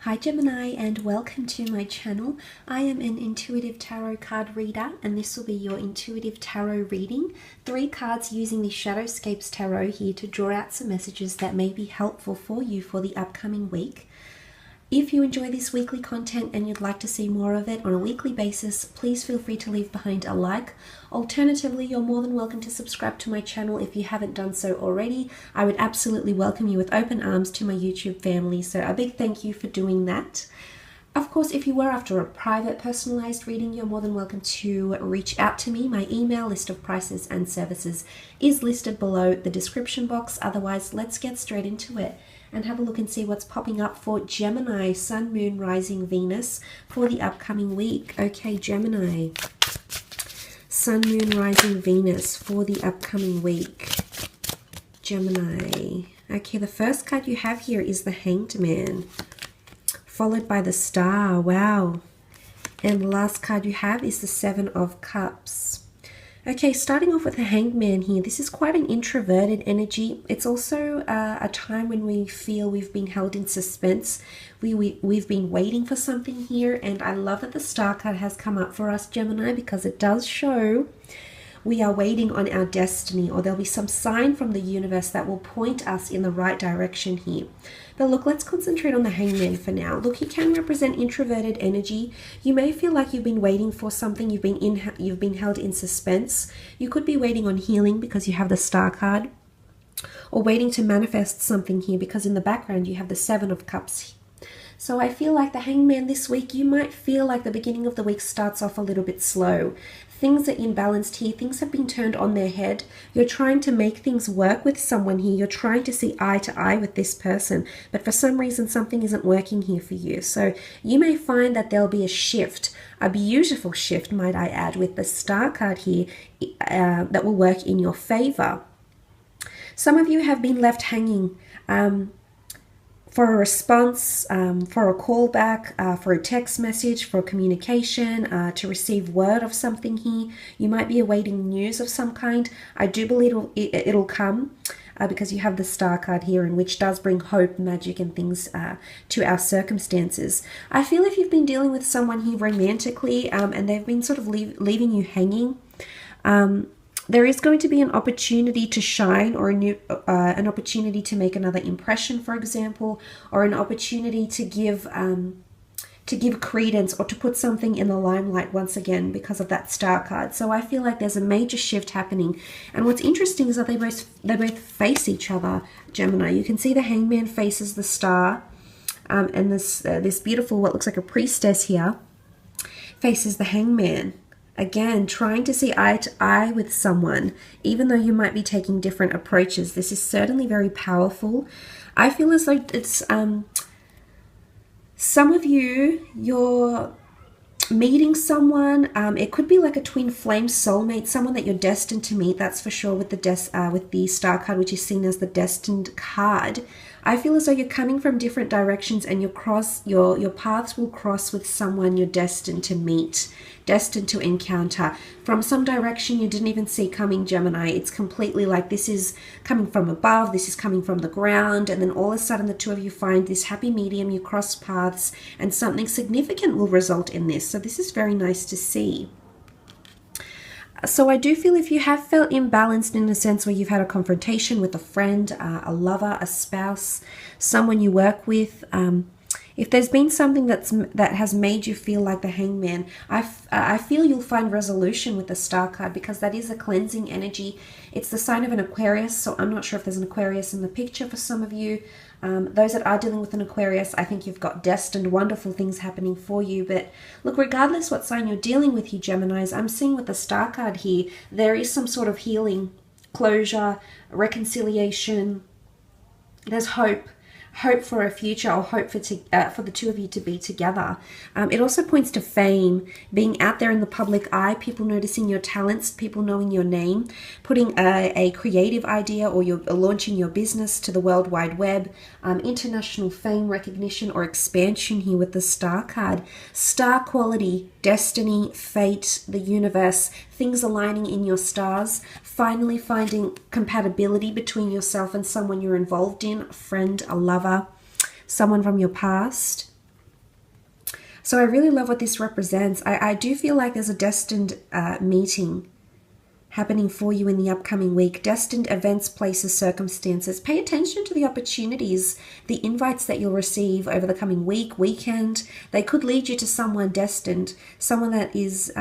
Hi Gemini, and welcome to my channel. I am an intuitive tarot card reader, and this will be your intuitive tarot reading. 3 cards using the Shadowscapes Tarot here to draw out some messages that may be helpful for you for the upcoming week. If you enjoy this weekly content and you'd like to see more of it on a weekly basis, please feel free to leave behind a like. Alternatively, you're more than welcome to subscribe to my channel if you haven't done so already. I would absolutely welcome you with open arms to my YouTube family, so a big thank you for doing that. Of course, if you were after a private personalized reading, you're more than welcome to reach out to me. My email, list of prices and services is listed below the description box. Otherwise, let's get straight into it and have a look and see what's popping up for Gemini, Sun, Moon, Rising, Venus for the upcoming week. Okay, Gemini, Sun, Moon, Rising, Venus for the upcoming week. Gemini. Okay, the first card you have here is the Hanged Man, followed by the Star. Wow. And the last card you have is the 7 of Cups. Okay, starting off with the Hanged Man here, this is quite an introverted energy. It's also a time when we feel we've been held in suspense. We've been waiting for something here, and I love that the Star card has come up for us, Gemini, because it does show we are waiting on our destiny, or there'll be some sign from the universe that will point us in the right direction here. But look, let's concentrate on the Hangman for now. Look, he can represent introverted energy. You may feel like you've been waiting for something, you've been held in suspense. You could be waiting on healing because you have the Star card, or waiting to manifest something here because in the background you have the 7 of Cups. So I feel like the Hangman this week, you might feel like the beginning of the week starts off a little bit slow. Things are imbalanced here. Things have been turned on their head. You're trying to make things work with someone here. You're trying to see eye to eye with this person. But for some reason, something isn't working here for you. So you may find that there'll be a shift, a beautiful shift, might I add, with the Star card here that will work in your favor. Some of you have been left hanging for a response, for a callback, for a text message, for communication, to receive word of something here. You might be awaiting news of some kind. I do believe it'll come because you have the Star card here, and which does bring hope, magic, and things to our circumstances. I feel if you've been dealing with someone here romantically and they've been sort of leaving you hanging, there is going to be an opportunity to shine, or an opportunity to make another impression, for example, or an opportunity to give credence or to put something in the limelight once again because of that Star card. So I feel like there's a major shift happening. And what's interesting is that they both face each other, Gemini. You can see the Hangman faces the Star, and this beautiful, what looks like a priestess here, faces the Hangman. Again, trying to see eye to eye with someone, even though you might be taking different approaches. This is certainly very powerful. I feel as though it's some of you, you're meeting someone. It could be like a twin flame soulmate, someone that you're destined to meet. That's for sure with the Star card, which is seen as the destined card. I feel as though you're coming from different directions, and your paths will cross with someone you're destined to meet, destined to encounter from some direction you didn't even see coming, Gemini. It's completely like this is coming from above, this is coming from the ground, and then all of a sudden the two of you find this happy medium, you cross paths, and something significant will result in this. So this is very nice to see. So I do feel if you have felt imbalanced in a sense where you've had a confrontation with a friend, a lover, a spouse, someone you work with, if there's been something that has made you feel like the Hangman, I feel you'll find resolution with the Star card, because that is a cleansing energy. It's the sign of an Aquarius, so I'm not sure if there's an Aquarius in the picture for some of you. Those that are dealing with an Aquarius, I think you've got destined wonderful things happening for you. But look, regardless what sign you're dealing with, you Geminis, I'm seeing with the Star card here, there is some sort of healing, closure, reconciliation. There's hope for a future, or hope for the two of you to be together. It also points to fame, being out there in the public eye, people noticing your talents, people knowing your name, putting a creative idea, or you're launching your business to the World Wide Web, international fame, recognition, or expansion here with the Star card. Star quality, destiny, fate, the universe, things aligning in your stars, finally finding compatibility between yourself and someone you're involved in, a friend, a lover, someone from your past. So I really love what this represents. I do feel like there's a destined meeting happening for you in the upcoming week. Destined events, places, circumstances. Pay attention to the opportunities, the invites that you'll receive over the coming week, weekend. They could lead you to someone destined, someone that is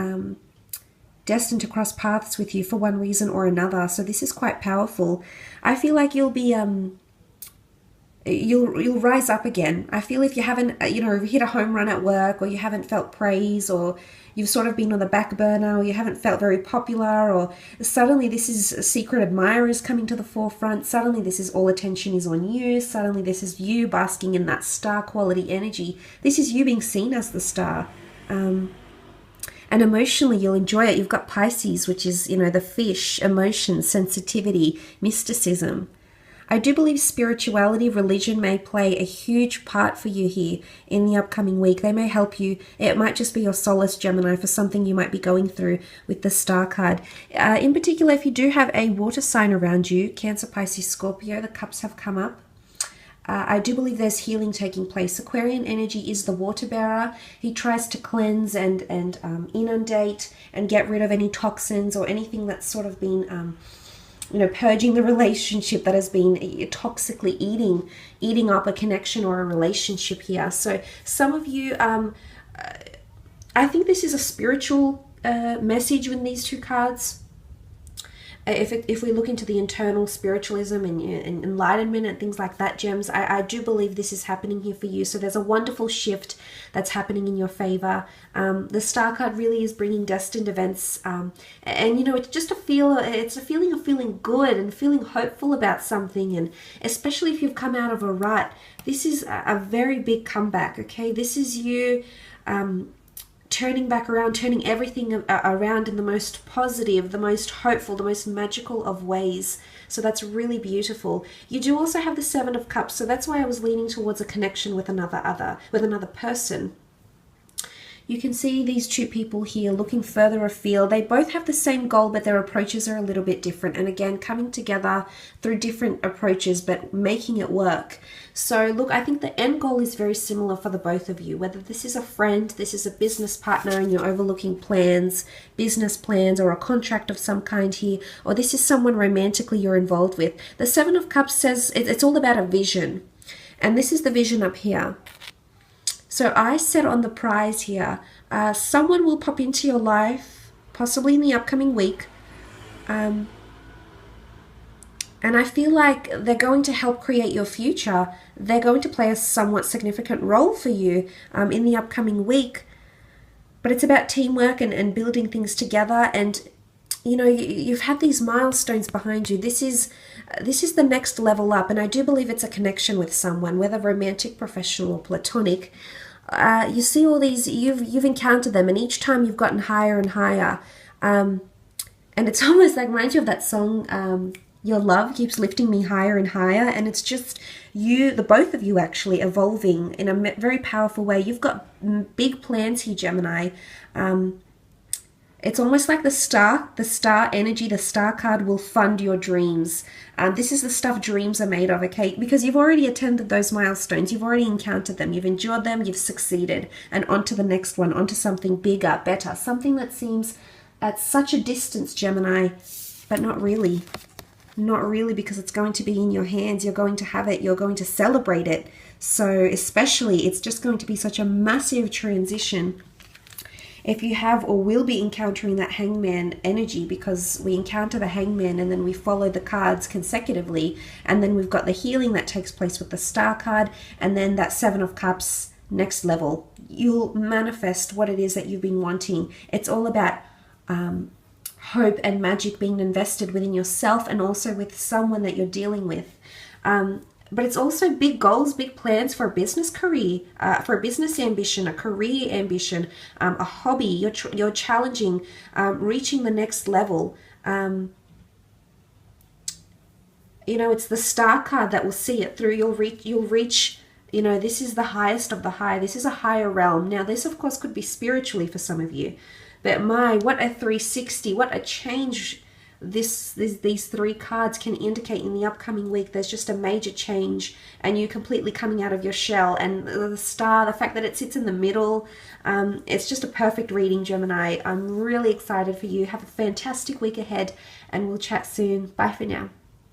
destined to cross paths with you for one reason or another. So this is quite powerful. I feel like you'll be you'll rise up again. I feel if you haven't hit a home run at work, or you haven't felt praise, or you've sort of been on the back burner, or you haven't felt very popular, or suddenly this is secret admirers coming to the forefront, suddenly this is all attention is on you, suddenly this is you basking in that star quality energy. This is you being seen as the star. And emotionally, you'll enjoy it. You've got Pisces, which is, the fish, emotion, sensitivity, mysticism. I do believe spirituality, religion may play a huge part for you here in the upcoming week. They may help you. It might just be your solace, Gemini, for something you might be going through with the Star card. In particular, if you do have a water sign around you, Cancer, Pisces, Scorpio, the cups have come up. I do believe there's healing taking place. Aquarian energy is the water bearer. He tries to cleanse and inundate and get rid of any toxins or anything that's sort of been, purging the relationship that has been toxically eating up a connection or a relationship here. So some of you, I think this is a spiritual message in these two cards. If we look into the internal spiritualism and enlightenment and things like that, Gems, I do believe this is happening here for you. So there's a wonderful shift that's happening in your favor. The Star card really is bringing destined events, and it's just it's a feeling of feeling good and feeling hopeful about something. And especially if you've come out of a rut, this is a very big comeback. Okay, this is you. Turning back around, turning everything around in the most positive, the most hopeful, the most magical of ways. So that's really beautiful. You do also have the Seven of Cups, so that's why I was leaning towards a connection with another person. You can see these two people here looking further afield. They both have the same goal, but their approaches are a little bit different. And again, coming together through different approaches, but making it work. So look, I think the end goal is very similar for the both of you. Whether this is a friend, this is a business partner, and you're overlooking plans, business plans, or a contract of some kind here, or this is someone romantically you're involved with. The Seven of Cups says it's all about a vision. And this is the vision up here. So I set on the prize here, someone will pop into your life, possibly in the upcoming week, and I feel like they're going to help create your future. They're going to play a somewhat significant role for you in the upcoming week, but it's about teamwork and building things together. And you've had these milestones behind you. This is the next level up, and I do believe it's a connection with someone, whether romantic, professional, or platonic. You see all these, you've encountered them, and each time you've gotten higher and higher. And it's almost like, reminds you of that song, Your Love Keeps Lifting Me Higher and Higher. And it's just you, the both of you actually evolving in a very powerful way. You've got big plans here, Gemini. It's almost like the star energy, the Star card will fund your dreams. This is the stuff dreams are made of, okay? Because you've already attended those milestones. You've already encountered them. You've endured them. You've succeeded. And on to the next one, onto something bigger, better. Something that seems at such a distance, Gemini, but not really. Not really, because it's going to be in your hands. You're going to have it. You're going to celebrate it. So especially, it's just going to be such a massive transition. If you have or will be encountering that Hangman energy, because we encounter the Hangman and then we follow the cards consecutively, and then we've got the healing that takes place with the Star card, and then that Seven of Cups next level. You'll manifest what it is that you've been wanting. It's all about hope and magic being invested within yourself and also with someone that you're dealing with. But it's also big goals, big plans for a business career, for a business ambition, a career ambition, a hobby. You're challenging, reaching the next level. It's the Star card that will see it through. You'll reach. This is the highest of the high. This is a higher realm. Now, this of course could be spiritually for some of you, but what a 360, what a change these three cards can indicate in the upcoming week there's just a major change and you completely coming out of your shell. And the star, the fact that it sits in the middle, it's just a perfect reading, Gemini. I'm really excited for you. Have a fantastic week ahead and we'll chat soon. Bye for now.